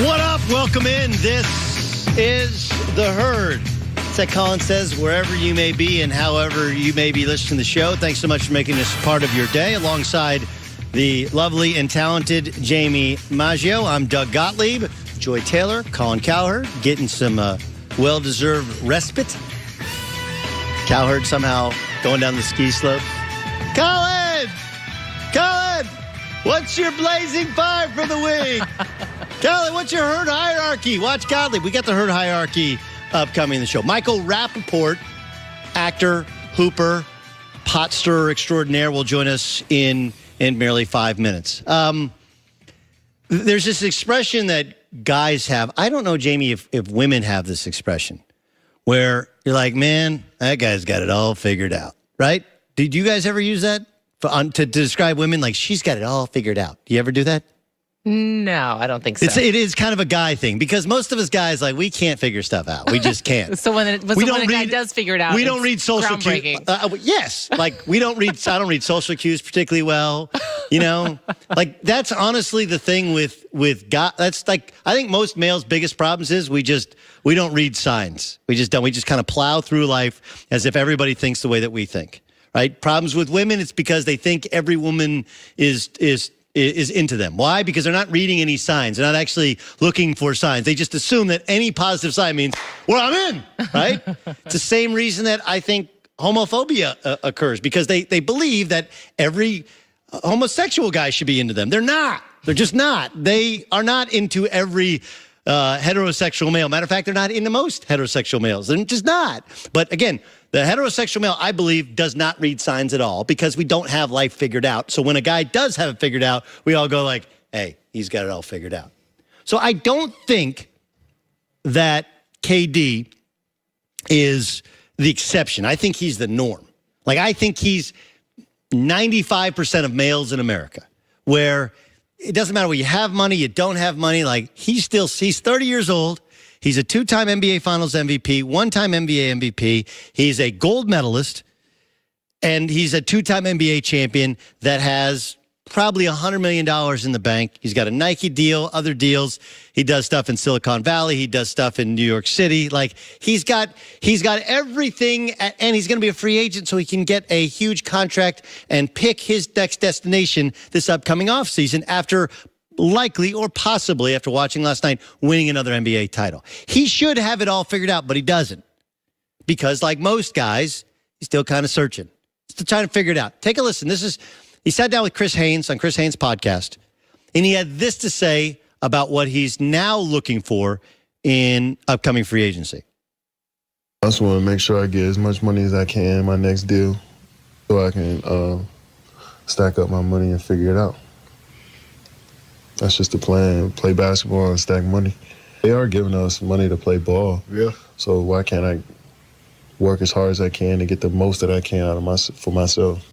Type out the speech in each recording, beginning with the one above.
What up? Welcome in. This is The Herd. It's like Colin says, wherever you may be and however you may be listening to the show, thanks so much for making this part of your day. Alongside the lovely and talented Jamie Maggio, I'm Doug Gottlieb, Joy Taylor, Colin Cowherd, getting some well-deserved respite. Cowherd somehow going down the ski slope. Colin! What's your blazing five for the week? Colin, what's your herd hierarchy? Watch Gottlieb. We got the herd hierarchy upcoming in the show. Michael Rappaport, actor, hooper, pot stirrer extraordinaire, will join us in merely 5 minutes. There's this expression that guys have. I don't know, Jamie, if women have this expression where you're like, man, that guy's got it all figured out, right? Did you guys ever use that to describe women? Like, she's got it all figured out. Do you ever do that? No, I don't think so. It is kind of a guy thing because most of us guys, like, we can't figure stuff out. We just can't. So when a guy does figure it out, we don't read social cues. Yes, like I don't read social cues particularly well. You know, like that's honestly the thing with guys. That's like I think most males' biggest problems is we don't read signs. We just don't. We just kind of plow through life as if everybody thinks the way that we think. Right? Problems with women, it's because they think every woman is into them. Why? Because they're not reading any signs. They're not actually looking for signs. They just assume that any positive sign means, well, I'm in, right? It's the same reason that I think homophobia occurs, because they believe that every homosexual guy should be into them. They're not. They're just not. They are not into every heterosexual male. Matter of fact, they're not into most heterosexual males. They're just not. But again, the heterosexual male, I believe, does not read signs at all because we don't have life figured out. So when a guy does have it figured out, we all go like, hey, he's got it all figured out. So I don't think that KD is the exception. I think he's the norm. Like, I think he's 95% of males in America, where it doesn't matter whether you have money, you don't have money. Like, he's 30 years old. He's a two-time NBA Finals MVP, one-time NBA MVP. He's a gold medalist, and he's a two-time NBA champion that has probably $100 million in the bank. He's got a Nike deal, other deals. He does stuff in Silicon Valley. He does stuff in New York City. Like, he's got everything, and he's going to be a free agent so he can get a huge contract and pick his next destination this upcoming offseason after likely or possibly, after watching last night, winning another NBA title. He should have it all figured out, but he doesn't. Because like most guys, he's still kind of searching. Still trying to figure it out. Take a listen. He sat down with Chris Haynes on Chris Haynes' podcast, and he had this to say about what he's now looking for in upcoming free agency. I just want to make sure I get as much money as I can in my next deal so I can stack up my money and figure it out. That's just the plan. Play basketball and stack money. They are giving us money to play ball. Yeah. So why can't I work as hard as I can to get the most that I can out of for myself?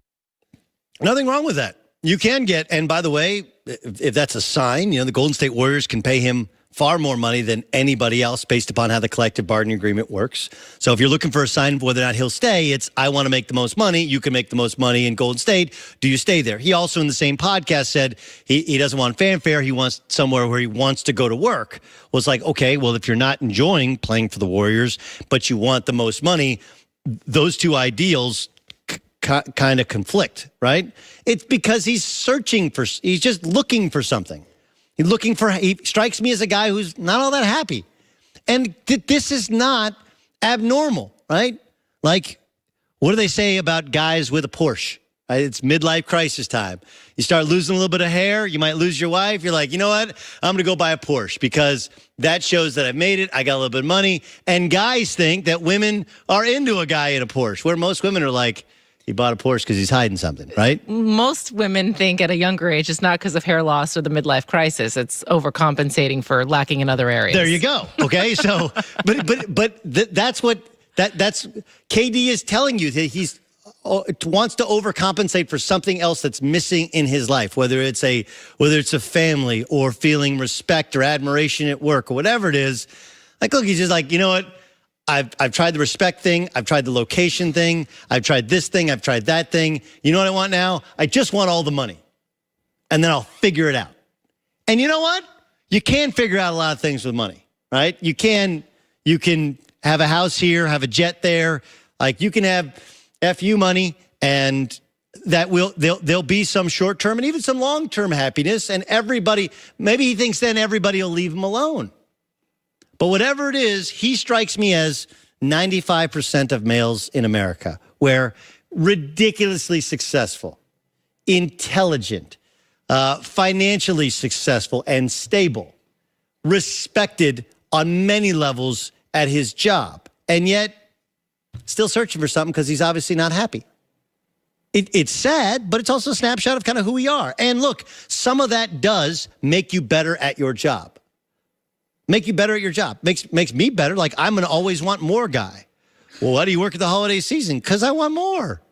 Nothing wrong with that. You can get, and by the way, if that's a sign, the Golden State Warriors can pay him far more money than anybody else based upon how the collective bargaining agreement works. So if you're looking for a sign of whether or not he'll stay, it's, I want to make the most money. You can make the most money in Golden State. Do you stay there? He also in the same podcast said he doesn't want fanfare. He wants somewhere where he wants to go to work. Well, it's like, okay, well, if you're not enjoying playing for the Warriors, but you want the most money, those two ideals kind of conflict, right? It's because he's just looking for something. He strikes me as a guy who's not all that happy. And this is not abnormal, right? Like, what do they say about guys with a Porsche? Right? It's midlife crisis time. You start losing a little bit of hair. You might lose your wife. You're like, you know what? I'm going to go buy a Porsche because that shows that I've made it. I got a little bit of money. And guys think that women are into a guy in a Porsche, where most women are like, he bought a Porsche because he's hiding something, right? Most women think at a younger age it's not because of hair loss or the midlife crisis. It's overcompensating for lacking in other areas. There you go. Okay, so that's what KD is telling you, that he's wants to overcompensate for something else that's missing in his life, whether it's a family or feeling respect or admiration at work or whatever it is. Like, look, he's just like, you know what? I've tried the respect thing. I've tried the location thing. I've tried this thing. I've tried that thing. You know what I want now? I just want all the money. And then I'll figure it out. And you know what? you can figure out a lot of things with money, right? You can have a house here, have a jet there. Like you can have FU money, and there'll be some short-term and even some long-term happiness. And maybe he thinks then everybody will leave him alone. But whatever it is, he strikes me as 95% of males in America, where ridiculously successful, intelligent, financially successful and stable, respected on many levels at his job, and yet still searching for something because he's obviously not happy. It's sad, but it's also a snapshot of kind of who we are. And look, some of that does make you better at your job. Makes me better. Like, I'm going to always want more guy. Well, why do you work at the holiday season? Because I want more.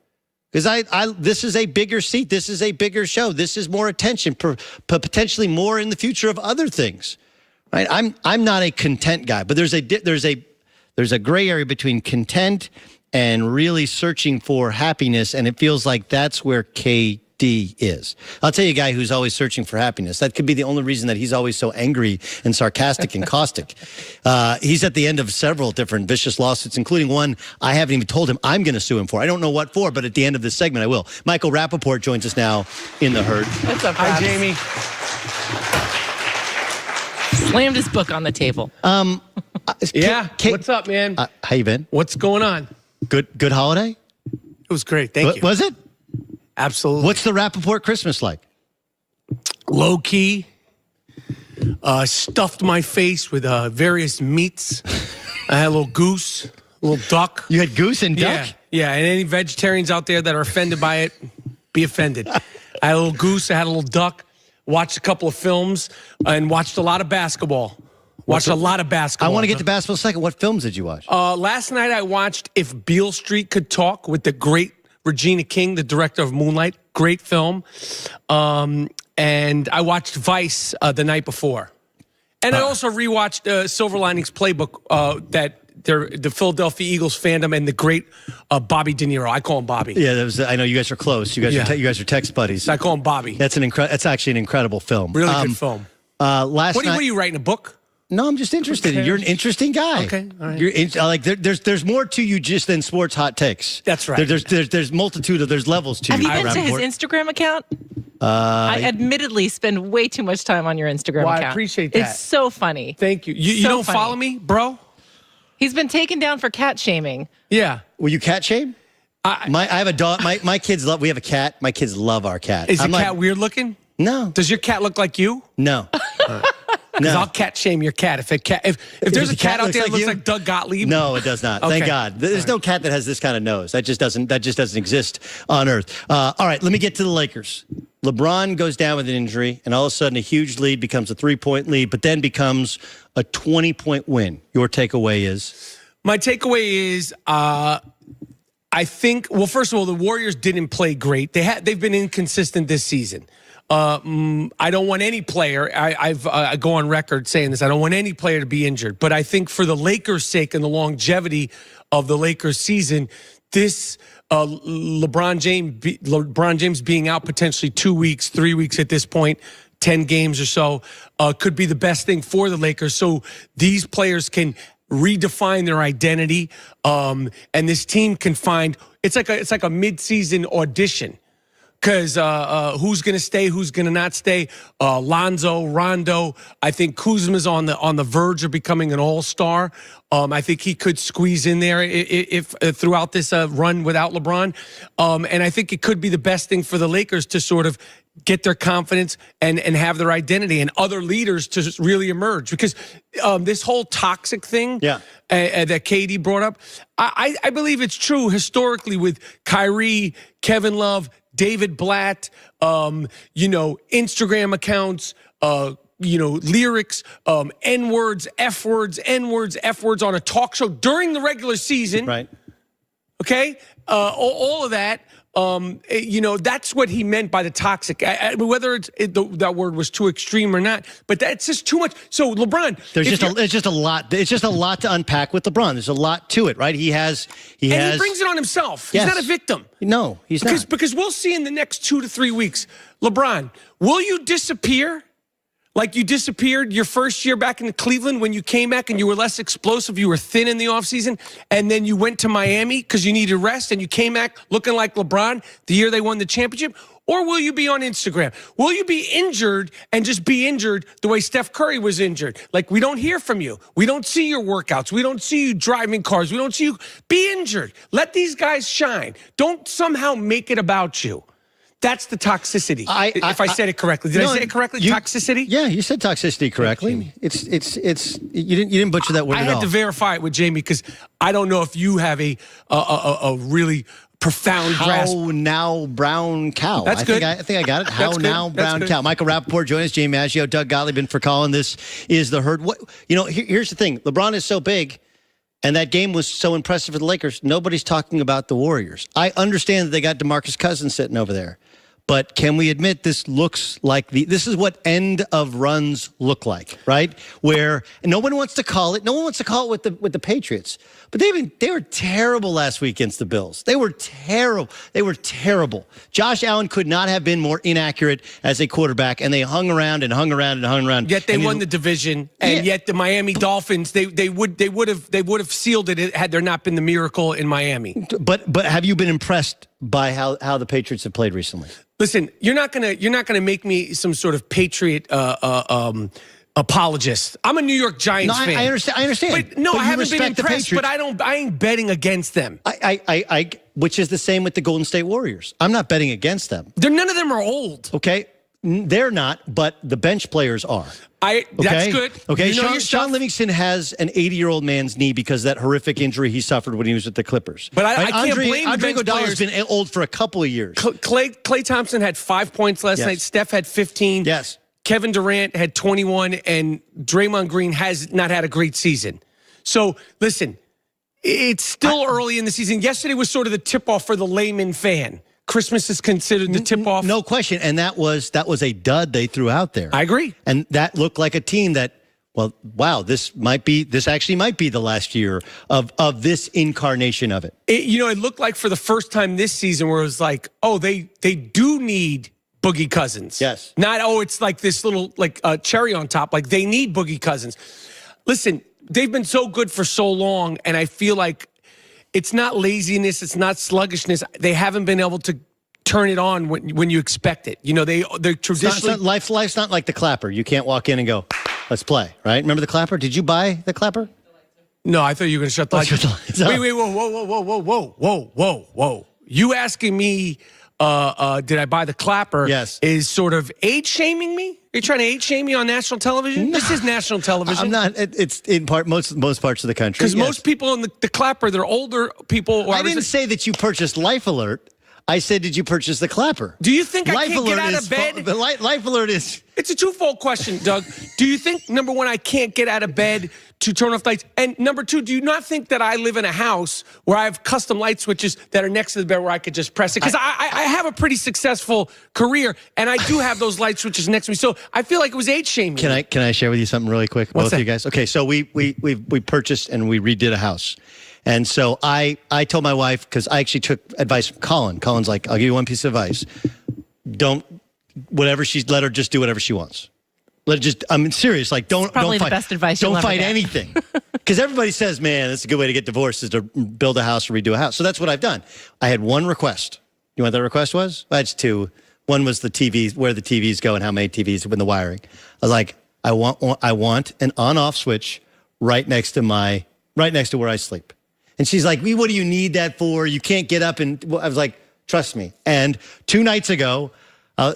Because this is a bigger seat. This is a bigger show. This is more attention, potentially more in the future of other things. Right? I'm not a content guy, but there's a gray area between content and really searching for happiness, and it feels like that's where KD is. I'll tell you a guy who's always searching for happiness. That could be the only reason that he's always so angry and sarcastic and caustic. He's at the end of several different vicious lawsuits, including one I haven't even told him I'm going to sue him for. I don't know what for, but at the end of this segment I will. Michael Rappaport joins us now in the Herd. What's up, Hi, Jamie. Slammed his book on the table. Yeah. What's up, man? How you been? What's going on? Good holiday? It was great. Thank you. Was it? Absolutely. What's the Rappaport Christmas like? Low key. Stuffed my face with various meats. I had a little goose, a little duck. You had goose and duck? Yeah. And any vegetarians out there that are offended by it, be offended. I had a little goose. I had a little duck. Watched a couple of films and watched a lot of basketball. I want to get to basketball in a second. What films did you watch? Last night I watched If Beale Street Could Talk with the great Regina King, the director of Moonlight. Great film. And I watched Vice the night before. And I also rewatched Silver Linings Playbook that the Philadelphia Eagles fandom and the great Bobby De Niro. I call him Bobby. Yeah, I know you guys are close. You guys are text buddies. I call him Bobby. That's actually an incredible film. Really good film. What are you writing, a book? No, I'm just interested. You're an interesting guy. Okay, all right. There's more to you just than sports hot takes. That's right. There's multitude of levels to you. Have you been to his Instagram account? I admittedly spend way too much time on your Instagram account. I appreciate that. It's so funny. Thank you. You don't follow me, bro? He's been taken down for cat shaming. Yeah. Will you cat shame? I have a dog. My kids we have a cat. My kids love our cat. Is the cat weird looking? No. Does your cat look like you? No. Because I'll cat shame your cat. If there's a cat out there that looks like Doug Gottlieb. No, it does not. Okay. Thank God. There's no cat that has this kind of nose. That just doesn't exist on Earth. All right, let me get to the Lakers. LeBron goes down with an injury, and all of a sudden a huge lead becomes a 3-point lead, but then becomes a 20-point win. Your takeaway is? My takeaway is I think, well, first of all, the Warriors didn't play great. They've been inconsistent this season. I don't want any player. I go on record saying this. I don't want any player to be injured. But I think for the Lakers' sake and the longevity of the Lakers' season, this LeBron James being out potentially 2 weeks, 3 weeks at this point, 10 games or so, could be the best thing for the Lakers. So these players can redefine their identity, and this team can find. It's like a mid-season audition. Because who's going to stay, who's going to not stay? Lonzo, Rondo. I think Kuzma's on the verge of becoming an all-star. I think he could squeeze in there if throughout this run without LeBron. And I think it could be the best thing for the Lakers to sort of get their confidence and have their identity, and other leaders to really emerge. Because this whole toxic thing that KD brought up, I believe it's true historically with Kyrie, Kevin Love, David Blatt, Instagram accounts, lyrics, N-words, F-words, N-words, F-words on a talk show during the regular season. Right. Okay? All of that. That's what he meant by the toxic. Whether that word was too extreme or not, but that's just too much. So LeBron, it's just a lot. It's just a lot to unpack with LeBron. There's a lot to it, right? He brings it on himself. Yes. He's not a victim. No, he's not. Because we'll see in the next 2 to 3 weeks, LeBron, will you disappear? Like you disappeared your first year back in Cleveland when you came back and you were less explosive. You were thin in the offseason. And then you went to Miami because you needed rest and you came back looking like LeBron the year they won the championship? Or will you be on Instagram? Will you be injured and just be injured the way Steph Curry was injured? Like, we don't hear from you. We don't see your workouts. We don't see you driving cars. We don't see you be injured. Let these guys shine. Don't somehow make it about you. That's the toxicity. If I said it correctly. Did I say it correctly? Toxicity? Yeah, you said toxicity correctly. It's you didn't butcher that word at all. I had to verify it with Jamie because I don't know if you have a really profound grasp. How now, brown cow. That's good. I think I got it. How now, brown cow. Michael Rappaport join us. Jamie Maggio, Doug Gottlieb in for Colin. This is the Herd. Here's the thing. LeBron is so big, and that game was so impressive for the Lakers. Nobody's talking about the Warriors. I understand that they got DeMarcus Cousins sitting over there. But can we admit this looks like this is what end of runs look like, right? Where no one wants to call it. No one wants to call it with the Patriots. But they were terrible last week against the Bills. They were terrible. They were terrible. Josh Allen could not have been more inaccurate as a quarterback, and they hung around and hung around and hung around. Yet they won the division, and yet the Miami Dolphins they would have sealed it had there not been the miracle in Miami. But have you been impressed by how the Patriots have played recently? Listen, you're not gonna make me some sort of Patriot apologist. I'm a New York Giants fan. I understand. But no, I haven't been impressed. But I ain't betting against them. Which is the same with the Golden State Warriors. I'm not betting against them. None of them are old. Okay, they're not, but the bench players are. That's good. Okay, Sean Livingston has an 80-year-old man's knee because of that horrific injury he suffered when he was with the Clippers. But I can't blame Andre the bench Iguodala players. has been old for a couple of years. Klay Thompson had 5 points last night. Steph had 15. Yes. Kevin Durant had 21, and Draymond Green has not had a great season. So, listen, it's still early in the season. Yesterday was sort of the tip-off for the layman fan. Christmas is considered the tip-off. No question, and that was a dud they threw out there. I agree. And that looked like a team that, well, wow, this actually might be the last year of this incarnation of it. It looked like for the first time this season where it was like, oh, they do need Boogie Cousins. Yes. Not, it's like this little cherry on top. Like, they need Boogie Cousins. Listen, they've been so good for so long, and I feel like it's not laziness, it's not sluggishness. They haven't been able to turn it on when you expect it. They're traditionally life's not like the clapper. You can't walk in and go, let's play, right? Remember the clapper? Did you buy the clapper? No, I thought you were going to shut the lights. Wait, whoa. You asking me, did I buy the clapper? Yes. Is sort of age shaming me? Are you trying to age shame me on national television? No. This is national television. I'm not. It's in most parts of the country. Because most people in the clapper, they're older people. I didn't say that you purchased Life Alert. I said, did you purchase the clapper? Do you think I can't get out of bed? Life Alert is... It's a twofold question, Doug. Do you think, number one, I can't get out of bed to turn off lights? And number two, do you not think that I live in a house where I have custom light switches that are next to the bed where I could just press it? Because I have a pretty successful career, and I do have those light switches next to me. So I feel like it was age shaming. Can I share with you something really quick? What's both of you guys? Okay, so we purchased and we redid a house. And so I told my wife, because I actually took advice from Colin. Colin's like, I'll give you one piece of advice. Let her just do whatever she wants. I'm serious. Like, don't probably fight. The best advice don't you'll fight ever get. anything. Because everybody says, man, that's a good way to get divorced is to build a house or redo a house. So that's what I've done. I had one request. You know what that request was? That's two. One was the TVs, where the TVs go and how many TVs and the wiring. I was like, I want an on-off switch right next to where I sleep. And she's like, what do you need that for? You can't get up. And I was like, trust me. And 2 nights ago,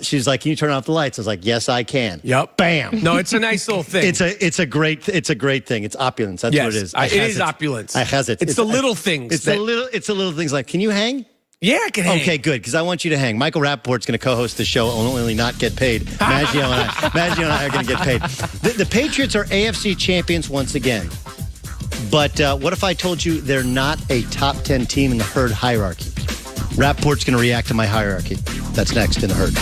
she's like, can you turn off the lights? I was like, yes, I can. Yep. Bam. No, it's a nice little thing. It's a great thing. It's opulence. That's what it is. It is opulence. I has it. It's the little things. It's the little things like, can you hang? Yeah, I can hang. Okay, good, because I want you to hang. Michael Rappaport's going to co-host the show, only not get paid. Maggio and I are going to get paid. The Patriots are AFC champions once again. But what if I told you they're not a top 10 team in the Herd hierarchy? Rappaport's going to react to my hierarchy. That's next in the Herd.